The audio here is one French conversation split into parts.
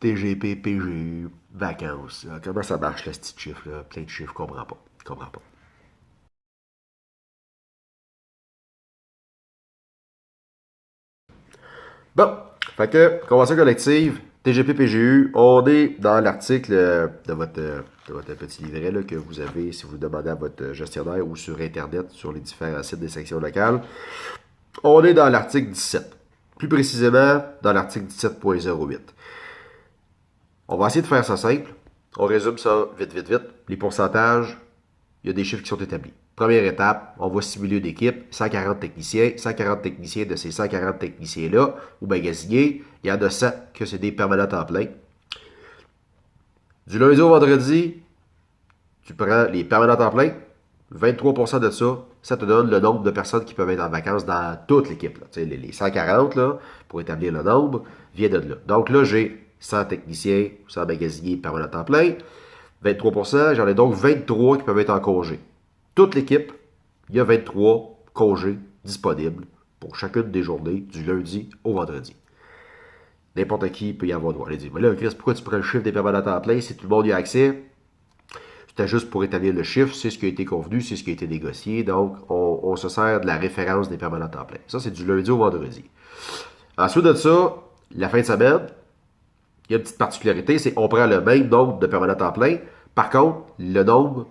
TGP, PGU, vacances. Comment ça marche, là, ce petit chiffre-là? Plein de chiffres, je comprends pas. Je comprends pas. Bon, fait que, convention collective, TGP, PGU, on est dans l'article de votre petit livret là, que vous avez si vous demandez à votre gestionnaire ou sur Internet, sur les différents sites des sections locales. On est dans l'article 17. Plus précisément, dans l'article 17.08. On va essayer de faire ça simple. On résume ça vite, vite, vite. Les pourcentages, il y a des chiffres qui sont établis. Première étape, on va simuler une équipe, 140 techniciens. 140 techniciens de ces 140 techniciens-là, ou magasiniers, il y en a 7 que c'est des permanents temps plein. Du lundi au vendredi, tu prends les permanents temps plein, 23% de ça, ça te donne le nombre de personnes qui peuvent être en vacances dans toute l'équipe. Les 140, là, pour établir le nombre, vient de là. Donc là, j'ai 100 techniciens, 100 magasiniers permanents temps plein. 23%, j'en ai donc 23 qui peuvent être en congé. Toute l'équipe, il y a 23 congés disponibles pour chacune des journées, du lundi au vendredi. N'importe qui peut y avoir droit. Allez dire, mais là, Chris, pourquoi tu prends le chiffre des permanents temps plein si tout le monde y a accès? C'était juste pour établir le chiffre, c'est ce qui a été convenu, c'est ce qui a été négocié. Donc, on se sert de la référence des permanents temps plein. Ça, c'est du lundi au vendredi. Ensuite de ça, la fin de semaine, il y a une petite particularité, c'est qu'on prend le même nombre de permanents temps plein. Par contre, le nombre,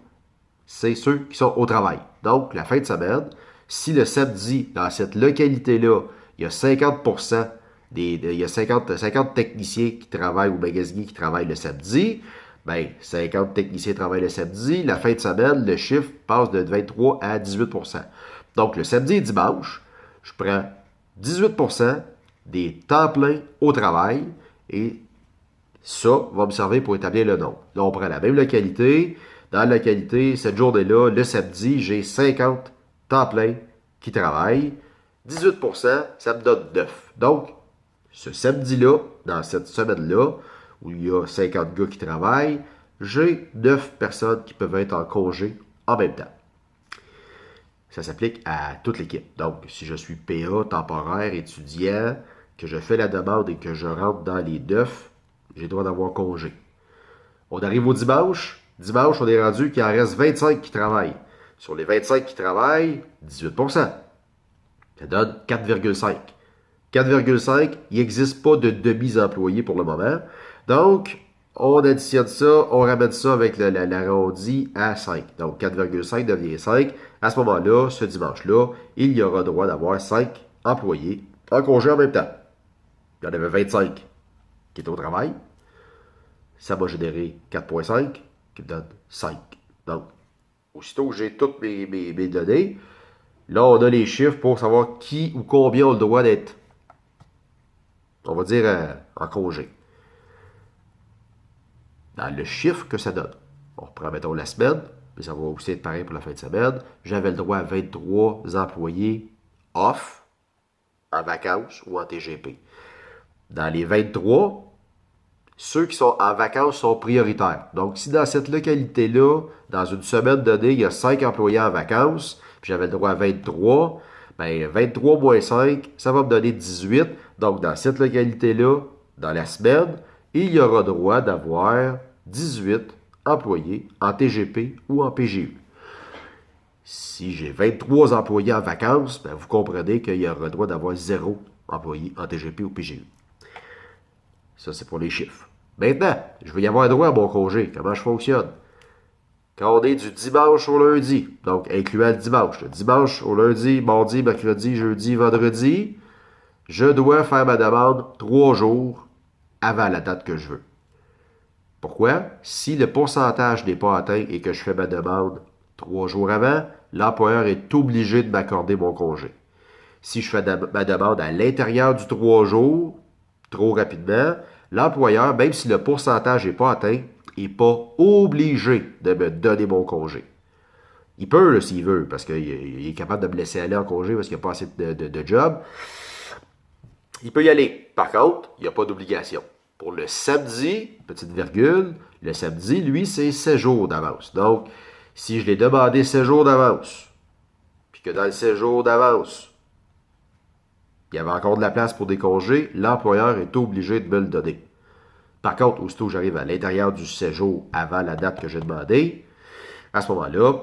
c'est ceux qui sont au travail. Donc, la fin de semaine, si le samedi, dans cette localité-là, il y a 50%, il y a 50 techniciens qui travaillent ou magasiniers qui travaillent le samedi, bien, 50 techniciens travaillent le samedi. La fin de semaine, le chiffre passe de 23 à 18%. Donc, le samedi et dimanche, je prends 18% des temps pleins au travail et ça va me servir pour établir le nombre. Là, on prend la même localité. Dans la localité, cette journée-là, le samedi, j'ai 50 temps plein qui travaillent. 18%, ça me donne 9. Donc, ce samedi-là, dans cette semaine-là, où il y a 50 gars qui travaillent, j'ai 9 personnes qui peuvent être en congé en même temps. Ça s'applique à toute l'équipe. Donc, si je suis PA, temporaire, étudiant, que je fais la demande et que je rentre dans les 9, j'ai le droit d'avoir congé. On arrive au dimanche. Dimanche, on est rendu qu'il en reste 25 qui travaillent. Sur les 25 qui travaillent, 18%. Ça donne 4,5. 4,5, il n'existe pas de demi-employés pour le moment. Donc, on additionne ça, on ramène ça avec l'arrondi à 5. Donc, 4,5 devient 5. À ce moment-là, ce dimanche-là, il y aura droit d'avoir 5 employés en congé en même temps. Il y en avait 25 qui étaient au travail. Ça va générer 4,5 qui me donne 5. Donc, aussitôt que j'ai toutes mes données, là, on a les chiffres pour savoir qui ou combien on a le droit d'être, on va dire, en congé. Dans le chiffre que ça donne. On reprend, mettons, la semaine, mais ça va aussi être pareil pour la fin de semaine. J'avais le droit à 23 employés off, en vacances ou en TGP. Dans les 23, ceux qui sont en vacances sont prioritaires. Donc, si dans cette localité-là, dans une semaine donnée, il y a 5 employés en vacances, puis j'avais le droit à 23, bien, 23 moins 5, ça va me donner 18. Donc, dans cette localité-là, dans la semaine, il y aura droit d'avoir 18 employés en TGP ou en PGU. Si j'ai 23 employés en vacances, bien, vous comprenez qu'il y aura droit d'avoir 0 employés en TGP ou PGU. Ça, c'est pour les chiffres. Maintenant, je vais y avoir droit à mon congé. Comment je fonctionne? Quand on est du dimanche au lundi, donc incluant le dimanche. Le dimanche au lundi, mardi, mercredi, jeudi, vendredi, je dois faire ma demande 3 jours avant la date que je veux. Pourquoi? Si le pourcentage n'est pas atteint et que je fais ma demande 3 jours avant, l'employeur est obligé de m'accorder mon congé. Si je fais ma demande à l'intérieur du 3 jours, trop rapidement, l'employeur, même si le pourcentage n'est pas atteint, n'est pas obligé de me donner mon congé. Il peut, s'il veut, parce qu'il est capable de me laisser aller en congé parce qu'il n'y a pas assez de job. Il peut y aller. Par contre, il n'y a pas d'obligation. Pour le samedi, petite virgule, le samedi, lui, c'est 7 jours d'avance. Donc, si je l'ai demandé 7 jours d'avance, puis que dans les 7 jours d'avance, il y avait encore de la place pour des congés, l'employeur est obligé de me le donner. Par contre, aussitôt que j'arrive à l'intérieur du 7 jours avant la date que j'ai demandé, à ce moment-là,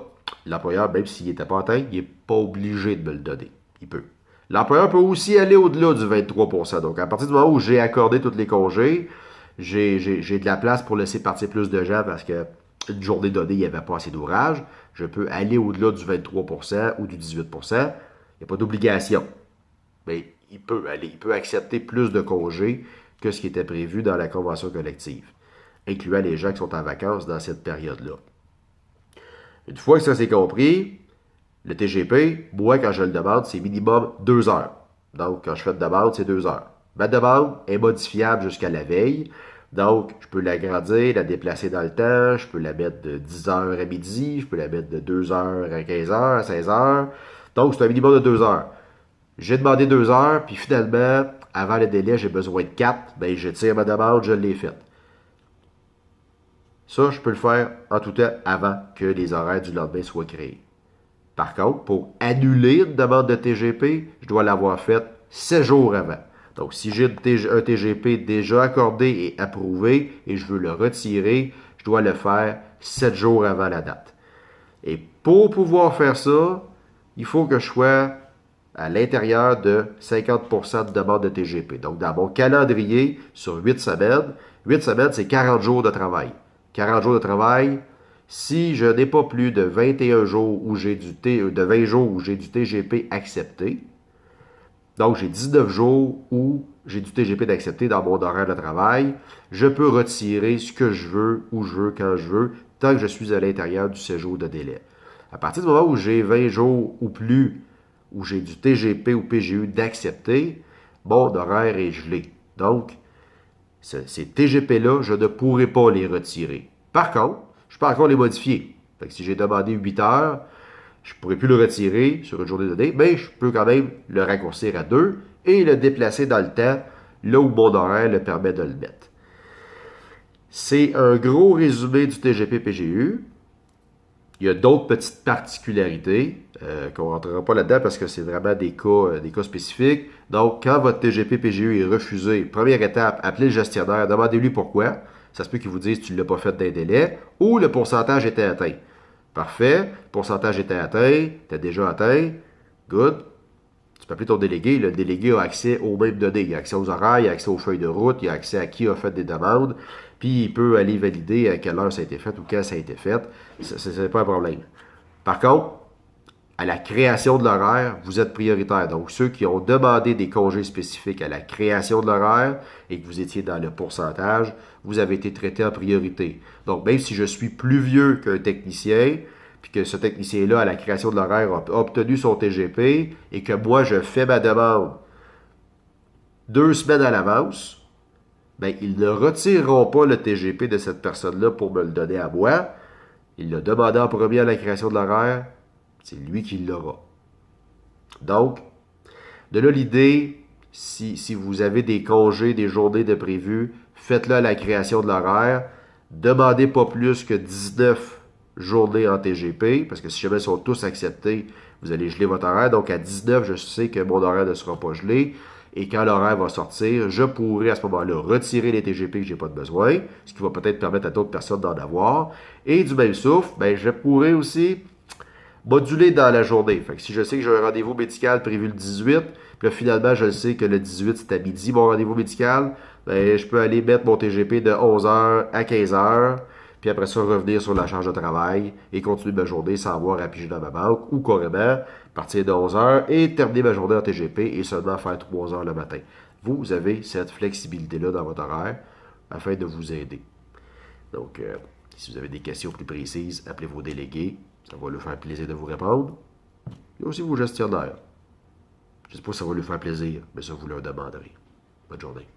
l'employeur, même s'il n'était pas atteint, il n'est pas obligé de me le donner. Il peut. L'employeur peut aussi aller au-delà du 23%. Donc, à partir du moment où j'ai accordé tous les congés, j'ai de la place pour laisser partir plus de gens parce que une journée donnée, il n'y avait pas assez d'ouvrage. Je peux aller au-delà du 23% ou du 18%. Il n'y a pas d'obligation. Mais il peut aller. Il peut accepter plus de congés que ce qui était prévu dans la convention collective, incluant les gens qui sont en vacances dans cette période-là. Une fois que ça c'est compris, le TGP, moi, quand je le demande, c'est minimum 2 heures. Donc, quand je fais une demande, c'est 2 heures. Ma demande est modifiable jusqu'à la veille. Donc, je peux l'agrandir, la déplacer dans le temps. Je peux la mettre de 10 heures à midi. Je peux la mettre de 2 heures à 15 heures, à 16 heures. Donc, c'est un minimum de 2 heures. J'ai demandé 2 heures, puis finalement, avant le délai, j'ai besoin de 4. Ben, je tire ma demande, je l'ai faite. Ça, je peux le faire en tout temps avant que les horaires du lendemain soient créés. Par contre, pour annuler une demande de TGP, je dois l'avoir faite 7 jours avant. Donc, si j'ai un TGP déjà accordé et approuvé et je veux le retirer, je dois le faire 7 jours avant la date. Et pour pouvoir faire ça, il faut que je sois à l'intérieur de 50% de demande de TGP. Donc, dans mon calendrier, sur 8 semaines, c'est 40 jours de travail. 40 jours de travail, si je n'ai pas plus de 21 jours où j'ai de 20 jours où j'ai du TGP accepté, donc j'ai 19 jours où j'ai du TGP d'accepté dans mon horaire de travail, je peux retirer ce que je veux, où je veux, quand je veux, tant que je suis à l'intérieur du séjour de délai. À partir du moment où j'ai 20 jours ou plus, où j'ai du TGP ou PGU d'accepter, mon horaire est gelé. Donc, ces TGP-là, je ne pourrai pas les retirer. Par contre, je peux encore les modifier. Fait que si j'ai demandé 8 heures, je ne pourrai plus le retirer sur une journée donnée, mais je peux quand même le raccourcir à 2 et le déplacer dans le temps, là où mon horaire le permet de le mettre. C'est un gros résumé du TGP-PGU. Il y a d'autres petites particularités qu'on ne rentrera pas là-dedans parce que c'est vraiment des cas spécifiques. Donc, quand votre TGP-PGU est refusé, première étape, appelez le gestionnaire, demandez-lui pourquoi. Ça se peut qu'il vous dise que tu ne l'as pas fait d'un délai ou le pourcentage était atteint. Parfait, le pourcentage était atteint, tu as déjà atteint, good. Tu peux appeler ton délégué. Le délégué a accès aux mêmes données. Il a accès aux horaires, il a accès aux feuilles de route, il a accès à qui a fait des demandes, puis il peut aller valider à quelle heure ça a été fait ou quand ça a été fait. Ce n'est pas un problème. Par contre, à la création de l'horaire, vous êtes prioritaire. Donc, ceux qui ont demandé des congés spécifiques à la création de l'horaire et que vous étiez dans le pourcentage, vous avez été traité en priorité. Donc, même si je suis plus vieux qu'un technicien, puis que ce technicien-là, à la création de l'horaire, a obtenu son TGP et que moi, je fais ma demande 2 semaines à l'avance, bien, ils ne retireront pas le TGP de cette personne-là pour me le donner à moi. Il l'a demandé en premier à la création de l'horaire, c'est lui qui l'aura. Donc, de là l'idée, si vous avez des congés, des journées de prévues, faites-le à la création de l'horaire. Demandez pas plus que 19 journées en TGP, parce que si jamais ils sont tous acceptés, vous allez geler votre horaire. Donc, à 19, je sais que mon horaire ne sera pas gelé. Et quand l'horaire va sortir, je pourrai à ce moment-là retirer les TGP que je n'ai pas de besoin, ce qui va peut-être permettre à d'autres personnes d'en avoir. Et du même souffle, ben, je pourrai aussi moduler dans la journée. Fait que si je sais que j'ai un rendez-vous médical prévu le 18, puis là, finalement, je sais que le 18, c'est à midi mon rendez-vous médical, ben, je peux aller mettre mon TGP de 11h à 15h, puis après ça, revenir sur la charge de travail et continuer ma journée sans avoir à piger dans ma banque, ou carrément partir de 11h et terminer ma journée en TGP et seulement faire 3 heures le matin. Vous avez cette flexibilité-là dans votre horaire afin de vous aider. Donc, si vous avez des questions plus précises, appelez vos délégués. Ça va lui faire plaisir de vous répondre. Il y a aussi vos gestionnaires. Je ne sais pas si ça va lui faire plaisir, mais ça, vous leur demanderez. Bonne journée.